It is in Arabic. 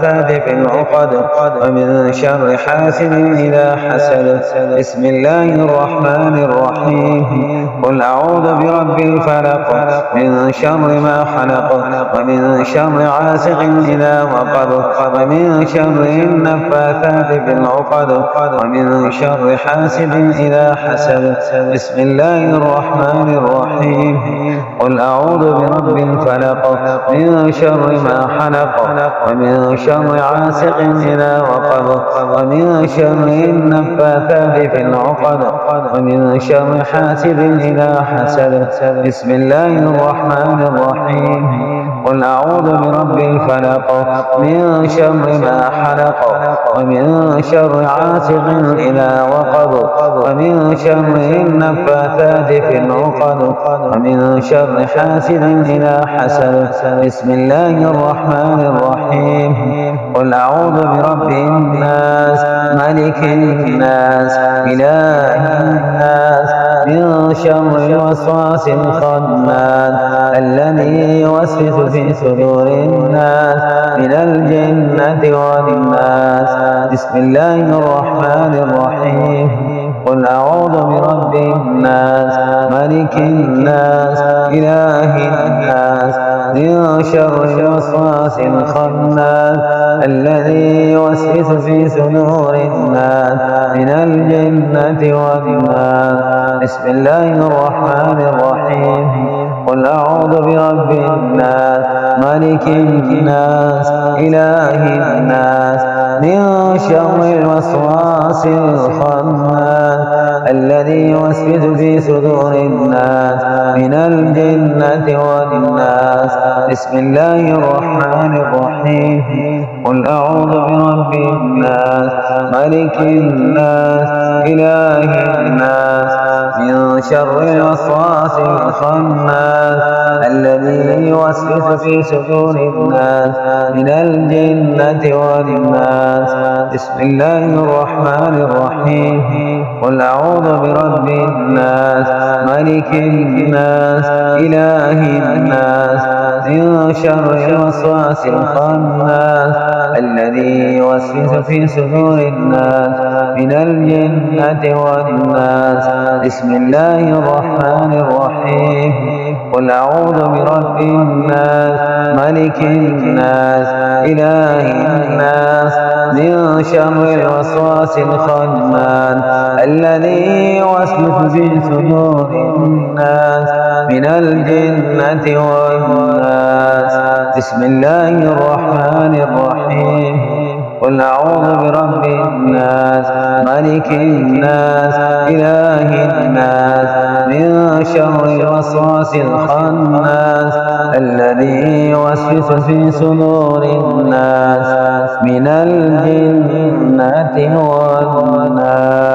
النفاثات في العقد ومن شر حاسد إذا حسد. بسم الله الرحمن الرحيم. قل أعوذ برب الفلق من شر ما خلق ومن شر غاسق إذا وقب ومن شر النفاثات في العقد ومن شر حاسد إذا حسد. بسم الله الرحمن الرحيم. قل أعوذ برب الفلق من شر ما خلق ومن شر غاسق إذا وقب ومن شر النفاثات في العقد ومن شر حاسد إذا حسد. بسم الله الرحمن الرحيم. قل أعوذ برب الفلق من شر ما خلق ومن شر غاسق إذا وقب ومن شر النفاثات في العقد ومن شر حاسد إذا حسد. بسم الله الرحمن الرحيم. قل أعوذ برب الناس ملك الناس إله الناس من شر الوسواس الخناس الذي يوسوس في صدور الناس من الجنة والناس. بسم الله الرحمن الرحيم. قل أعوذ برب الناس ملك الناس إله الناس من شر الوسواس الخناس الذي يوسوس في صدور الناس من الجنة والناس. بسم الله الرحمن الرحيم. قل أعوذ برب الناس ملك الناس إله الناس من شر الوسواس الخناس الذي يوسوس في صدور الناس من الجنة والناس. بسم الله الرحمن الرحيم. قل أعوذ برب الناس ملك الناس إله الناس من شر الوسواس الخناس الذي يوسوس في صدور الناس من الجنة والناس. بسم الله الرحمن الرحيم. قل أعوذ برب الناس ملك الناس إله الناس من شر الوسواس الخناس الذي يوسوس في صدور الناس من الجنة والناس. بسم الله الرحمن الرحيم. قل أعوذ برب الناس ملك الناس إله الناس من شر الوسواس الخناس الذي يوسوس في صدور الناس من الجنة والناس. بسم الله الرحمن الرحيم. قل أعوذ برب الناس ملك الناس إله الناس من شر الوسواس الخناس الذي يوسوس في صدور الناس من الجنة والناس.